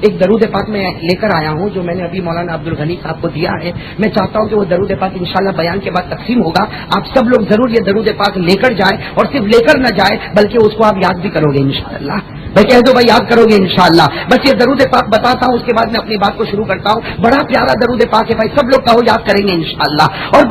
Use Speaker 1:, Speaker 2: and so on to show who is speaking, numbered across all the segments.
Speaker 1: ایک درود پاک میں لے کر آیا ہوں جو میں نے ابھی مولانا عبد الغنی صاحب کو دیا ہے. میں چاہتا ہوں کہ وہ درود پاک انشاءاللہ بیان کے بعد تقسیم ہوگا. آپ سب لوگ ضرور یہ درود پاک لے کر جائیں, اور صرف لے کر نہ جائیں بلکہ اس کو آپ یاد بھی کرو گے انشاءاللہ. میں کہہ دو بھائی یاد کرو گے انشاءاللہ. بس یہ درود پاک بتاتا ہوں, اس کے بعد میں اپنی بات کو شروع کرتا ہوں. بڑا پیارا درود پاک ہے بھائی, سب لوگ کہو یاد کریں گے انشاءاللہ. اور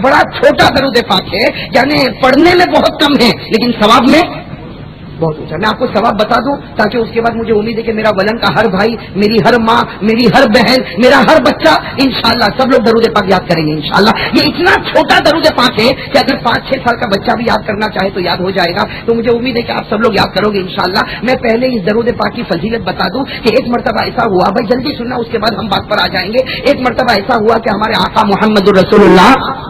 Speaker 1: بڑا چھوٹا درود پاک ہے, یعنی پڑھنے میں بہت کم ہے لیکن ثواب میں بہت اونچا. میں آپ کو ثواب بتا دوں تاکہ اس کے بعد مجھے امید ہے کہ میرا ولن کا ہر بھائی, میری ہر ماں, میری ہر بہن, میرا ہر بچہ انشاءاللہ سب لوگ درود پاک یاد کریں گے انشاءاللہ. یہ اتنا چھوٹا درود پاک ہے کہ اگر 5-6 سال کا بچہ بھی یاد کرنا چاہے تو یاد ہو جائے گا. تو مجھے امید ہے کہ آپ سب لوگ یاد کرو گے انشاءاللہ. میں پہلے اس درود پاک کی فضیلت بتا دوں کہ ایک مرتبہ ایسا ہوا, بھائی جلدی سننا اس کے بعد ہم بات پر آ جائیں گے. ایک مرتبہ ایسا ہوا کہ ہمارے آقا محمد رسول اللہ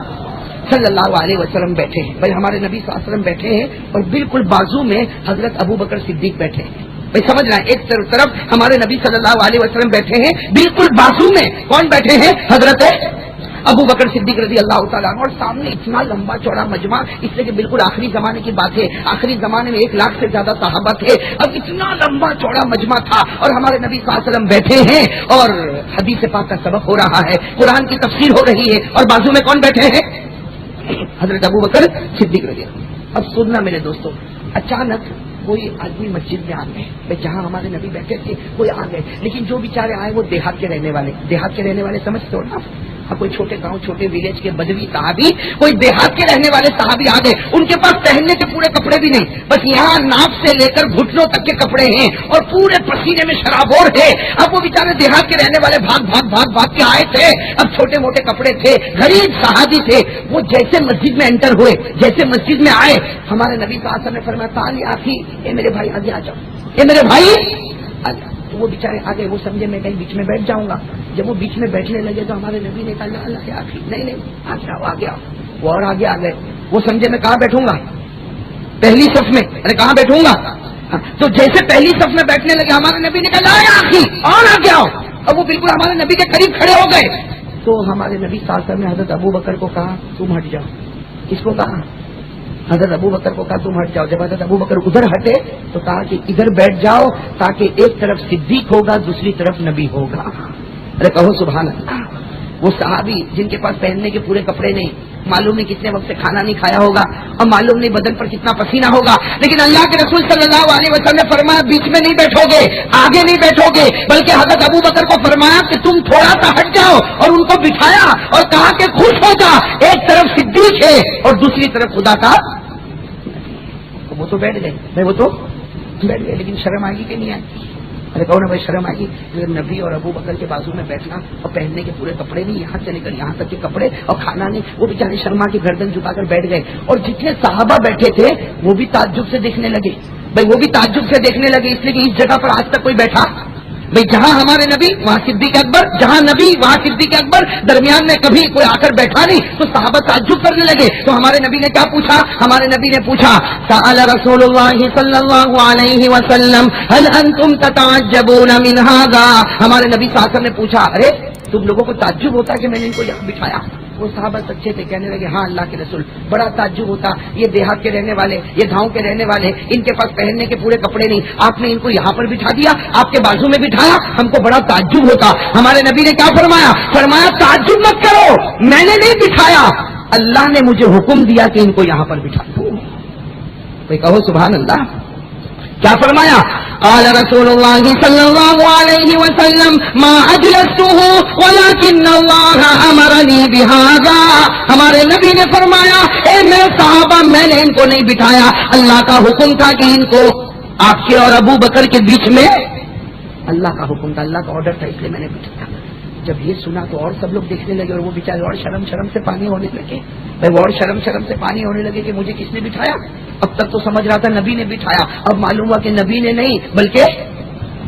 Speaker 1: صلی اللہ علیہ وسلم بیٹھے ہیں. بھائی ہمارے نبی صلی اللہ علیہ وسلم بیٹھے ہیں اور بالکل بازو میں حضرت ابو بکر صدیق بیٹھے ہیں. بھائی سمجھ رہے ہیں, ایک طرف ہمارے نبی صلی اللہ علیہ وسلم بیٹھے ہیں, بالکل بازو میں کون بیٹھے ہیں, حضرت ابو بکر صدیق رضی اللہ تعالیٰ عنہ. اور سامنے اتنا لمبا چوڑا مجمع, اس لیے کہ بالکل آخری زمانے کی بات ہے. آخری زمانے میں 1 لاکھ سے زیادہ صحابہ تھے. اب اتنا لمبا چوڑا مجمع تھا اور ہمارے نبی صلی اللہ علیہ وسلم بیٹھے ہیں اور حدیث پاک کا سبق ہو رہا ہے, قرآن کی تفسیر ہو رہی ہے, اور بازو میں کون بیٹھے ہیں, حضرت ابو بکر صدیق رضی اللہ. اب سننا میرے دوستوں, اچانک کوئی آدمی مسجد میں آ گئے. جہاں ہمارے نبی بیٹھے تھے کوئی آ گئے, لیکن جو بیچارے آئے وہ دیہات کے رہنے والے سمجھتے ہو نا, کوئی چھوٹے گاؤں چھوٹے ولیج کے بدوی صحابی, کوئی دیہات کے رہنے والے صحابی آ گئے. ان کے پاس پہننے کے پورے کپڑے بھی نہیں, بس یہاں ناف سے لے کر گھٹنوں تک کے کپڑے ہیں اور پورے پسینے میں شرابور ہے. اب وہ بیچارے دیہات کے رہنے والے بھاگ کے آئے تھے. اب چھوٹے موٹے کپڑے تھے, غریب صحابی تھے. وہ جیسے مسجد میں انٹر ہوئے, جیسے مسجد میں آئے, ہمارے نبی صلی اللہ علیہ وسلم نے فرمایا تعالی آخی, اے میرے بھائی آگے آ جاؤ, اے میرے بھائی آ جاؤ. تو وہ بیچارے آگے, وہ سمجھے میں کہیں بیچ میں بیٹھ جاؤں گا. جب وہ بیچ میں بیٹھنے لگے تو ہمارے نبی نے کہا اللہ آخی, نہیں آگے آؤ آگے آؤ. وہ اور آگے آ گئے. وہ سمجھے میں کہاں بیٹھوں گا, پہلی صف میں. ارے کہاں بیٹھوں گا. تو جیسے پہلی صف میں بیٹھنے لگے ہمارے نبی نے کہا آخی اور آگے آؤ. اب وہ بالکل ہمارے نبی کے قریب کھڑے ہو گئے. تو ہمارے نبی صلی اللہ علیہ وسلم نے حضرت ابو بکر کو کہا تم ہٹ جاؤ. کس کو کہا, حضرت ابو بکر کو کہا تم ہٹ جاؤ. جب حضرت ابو بکر ادھر ہٹے تو کہا کہ ادھر بیٹھ جاؤ تاکہ ایک طرف صدیق ہوگا دوسری طرف نبی ہوگا. ارے کہو سبحان اللہ. وہ صحابی جن کے پاس پہننے کے پورے کپڑے نہیں, معلوم نہیں کتنے وقت سے کھانا نہیں کھایا ہوگا اور معلوم نہیں بدن پر کتنا پسینہ ہوگا, لیکن اللہ کے رسول صلی اللہ علیہ وسلم نے فرمایا بیچ میں نہیں بیٹھو گے, آگے نہیں بیٹھو گے, بلکہ حضرت ابو بکر کو فرمایا کہ تم تھوڑا سا ہٹ جاؤ, اور ان کو بٹھایا اور کہا کہ خوش ہو جا, ایک طرف صدیق ہے اور دوسری طرف خدا کا. وہ تو بیٹھ گئے, وہ تو بیٹھ گئے, لیکن شرم آئے گی کہ نہیں آئے گی. ارے کہو نا بھائی شرم آئے گی. نبی اور ابو بکر کے بازو میں بیٹھنا اور پہننے کے پورے کپڑے نہیں, یہاں سے لے کر یہاں تک کے کپڑے, اور کھانا نہیں. وہ بیچارے شرما کے گردن جھکا کر بیٹھ گئے. اور جتنے صحابہ بیٹھے تھے وہ بھی تعجب سے دیکھنے لگے. بھائی وہ بھی تعجب سے دیکھنے لگے, اس لیے کہ اس جگہ پر آج تک کوئی بیٹھا بھائی, جہاں ہمارے نبی وہاں صدیق اکبر, جہاں نبی وہاں صدیق اکبر, درمیان میں کبھی کوئی آ کر بیٹھا نہیں. تو صحابہ تعجب کرنے لگے. تو ہمارے نبی نے کیا پوچھا, ہمارے نبی نے پوچھا سأل رسول اللہ صلی اللہ علیہ وسلم هل انتم تتعجبون من هذا. ہمارے نبی صلی اللہ علیہ وسلم نے پوچھا ارے تم لوگوں کو تعجب ہوتا ہے کہ میں نے ان کو یہاں بٹھایا. وہ صحابہ سچے تھے, کہنے لگے ہاں اللہ کے رسول بڑا تعجب ہوتا, یہ دیہات کے رہنے والے, یہ گاؤں کے رہنے والے, ان کے پاس پہننے کے پورے کپڑے نہیں, آپ نے ان کو یہاں پر بٹھا دیا, آپ کے بازو میں بٹھایا, ہم کو بڑا تعجب ہوتا. ہمارے نبی نے کیا فرمایا, فرمایا تعجب مت کرو, میں نے نہیں بٹھایا, اللہ نے مجھے حکم دیا کہ ان کو یہاں پر بٹھا دو. کوئی کہو سبحان اللہ. کیا فرمایا, قال رسول اللہ صلی اللہ علیہ وسلم ما اجلسته ولكن اللہ امرنی بهذا. ہمارے نبی نے فرمایا اے میرے صحابہ میں نے ان کو نہیں بٹھایا, اللہ کا حکم تھا کہ ان کو آپ کے اور ابو بکر کے بیچ میں, اللہ کا حکم تھا, اللہ کا آرڈر تھا, اس لیے میں نے بٹھایا. جب یہ سنا تو اور سب لوگ دیکھنے لگے اور وہ بیچارے اور شرم سے پانی ہونے لگے. وہ اور شرم سے پانی ہونے لگے کہ مجھے کس نے بٹھایا. اب تک تو سمجھ رہا تھا نبی نے بٹھایا, اب معلوم ہوا کہ نبی نے نہیں بلکہ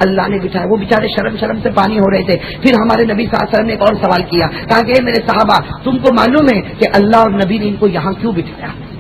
Speaker 1: اللہ نے بٹھایا. وہ بیچارے شرم سے پانی ہو رہے تھے. پھر ہمارے نبی صلی اللہ علیہ وسلم نے ایک اور سوال کیا, کہا کہ میرے صحابہ تم کو معلوم ہے کہ اللہ اور نبی نے ان کو یہاں کیوں بٹھایا.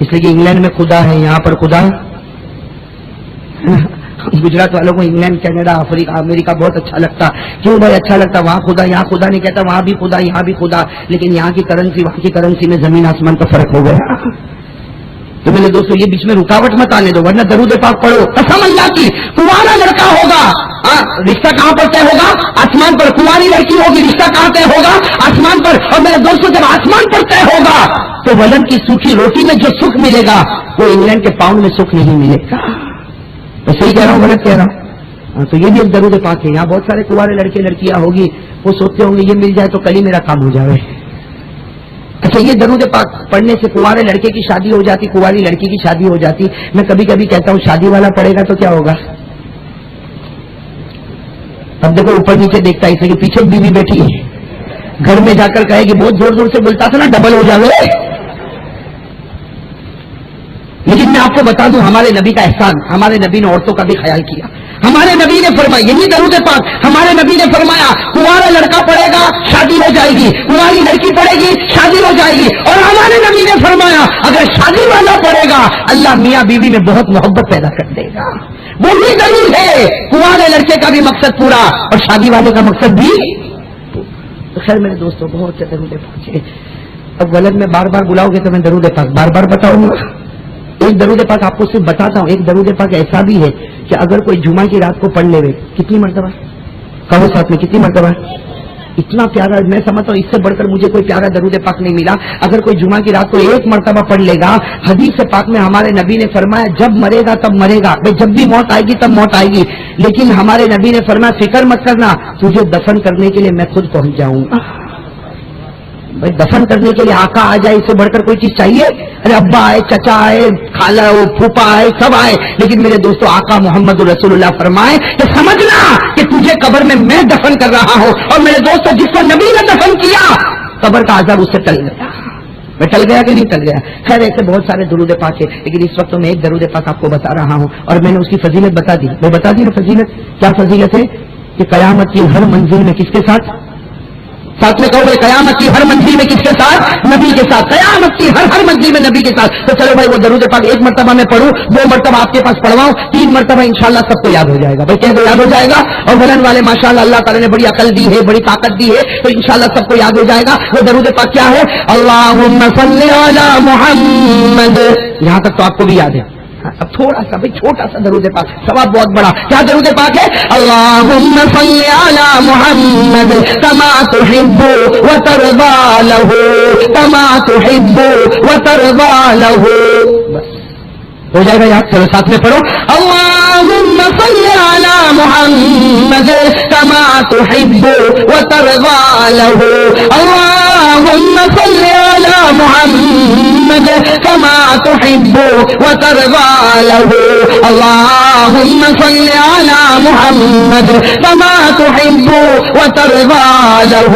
Speaker 1: اس لیے کہ انگلینڈ میں خدا ہے، یہاں پر خدا گجرات والوں کو انگلینڈ، کینیڈا، افریقہ، امریکہ بہت اچھا لگتا. کیوں بھائی اچھا لگتا؟ وہاں خدا، یہاں خدا نہیں کہتا. وہاں بھی خدا، یہاں بھی خدا، لیکن یہاں کی کرنسی وہاں کی کرنسی میں زمین آسمان کا فرق ہو گیا. تو میرے دوستوں یہ بیچ میں رکاوٹ مت آنے دو، ورنہ درود پاک پڑھو. قسم اللہ کی کنوارا لڑکا ہوگا، رشتہ کہاں پر طے ہوگا؟ آسمان پر. کنواری لڑکی ہوگی، رشتہ کہاں طے ہوگا؟ آسمان پر. اور میرے دوستوں جب آسمان پر طے ہوگا تو ولن کی سوکھی روٹی میں جو سکھ ملے گا وہ انگلینڈ کے پاؤنڈ میں سکھ نہیں ملے گا. میں صحیح کہہ رہا ہوں غلط کہہ رہا ہوں؟ تو یہ بھی ایک درود پاک ہے. یہاں بہت سارے کنوارے لڑکے لڑکیاں ہوگی، وہ سوچتے ہوں گے یہ مل جائے تو کل ہی میرا کام ہو جائے. اچھا یہ درود پاک پڑھنے سے کنوارے لڑکے کی شادی ہو جاتی، کنواری لڑکی کی شادی ہو جاتی. میں کبھی کبھی کہتا ہوں شادی والا پڑھے گا تو کیا ہوگا؟ اب دیکھو اوپر نیچے دیکھتا ہے، اس لیے پیچھے بیوی بیٹھی ہے، گھر میں جا کر کہے گی بہت زور زور سے بولتا تھا نا ڈبل ہو جائے. لیکن میں آپ کو بتا دوں ہمارے نبی کا احسان، ہمارے نبی نے عورتوں کا بھی خیال کیا. ہمارے نبی نے فرمایا، یہی درود پاک ہمارے نبی نے فرمایا کنوارا لڑکا پڑھے گا شادی ہو جائے گی، کنواری لڑکی پڑھے گی شادی ہو جائے گی. اور ہمارے نبی نے فرمایا اگر شادی والا پڑھے گا اللہ میاں بیوی میں بہت محبت پیدا کر دے گا. وہی ضرور ہے کنوارے لڑکے کا بھی مقصد پورا اور شادی والے کا مقصد بھی. تو خیر میرے دوستوں بہت سے درود پاک ہے. اب غلط میں بار بار بلاؤ گے تو میں درود پاک بار بار بتاؤں گا. ایک درود پاک آپ کو صرف بتاتا ہوں. ایک درود پاک ایسا بھی ہے کہ اگر کوئی جمعہ کی رات کو پڑھ لے گئے کتنی مرتبہ کہو ساتھ میں کتنی مرتبہ؟ اتنا پیارا میں سمجھتا ہوں اس سے بڑھ کر مجھے کوئی پیارا درود پاک نہیں ملا. اگر کوئی جمعہ کی رات کو ایک مرتبہ پڑھ لے گا، حدیث پاک میں ہمارے نبی نے فرمایا جب مرے گا تب مرے گا. بھائی جب بھی موت آئے گی تب موت آئے گی، لیکن ہمارے نبی نے فرمایا فکر مت کرنا، تجھے دفن کرنے کے لیے میں خود پہنچ جاؤں گا. بھائی دفن کرنے کے لیے آقا آ جائے اس سے بڑھ کر کوئی چیز چاہیے؟ ارے ابا آئے، چچا آئے، خالہ پھوپھا آئے، سب آئے، لیکن میرے دوستوں آقا محمد رسول اللہ فرمائے کہ سمجھنا کہ تجھے قبر میں دفن کر رہا ہوں. اور میرے دوستوں جس کو نبی نے دفن کیا قبر کا عذاب اس سے ٹل گیا. میں ٹل گیا کہ نہیں ٹل گیا؟ خیر ایسے بہت سارے درود پاک ہے، لیکن اس وقت میں ایک درود پاک آپ کو بتا رہا ہوں اور میں نے اس کی فضیلت بتا دی. وہ بتا دی نا فضیلت. کیا فضیلت ہے؟ کہ قیامت کی ہر منزل میں کس کے ساتھ میں کہو بھائی قیامت کی ہر منزل میں کس کے ساتھ؟ نبی کے ساتھ. قیامت کی ہر منزل میں نبی کے ساتھ. تو چلو بھائی وہ درود پاک ایک مرتبہ میں پڑھوں، 2 مرتبہ آپ کے پاس پڑھواؤں، 3 مرتبہ انشاءاللہ سب کو یاد ہو جائے گا. بھائی کیا یاد ہو جائے گا؟ اور ولن والے ماشاءاللہ اللہ تعالیٰ نے بڑی عقل دی ہے، بڑی طاقت دی ہے، تو انشاءاللہ سب کو یاد ہو جائے گا. وہ درود پاک کیا ہے؟ اللہم صلی علی محمد. یہاں تک تو آپ کو بھی یاد ہے. اب تھوڑا سا بھائی چھوٹا سا درود پاک، ثواب بہت بڑا. کیا درود پاک ہے؟ اللہم صلی علی محمد کما تحب وترضى له کما تحب وترضى له. بس ہو جائے گا یاد. چلو ساتھ میں پڑھو اللہم صلی علی محمد کما تحب وترضى له. اللہم صلی علی محمد کما تحب وترضى له. اللہم صلی علی محمد کما تحب وترضى له.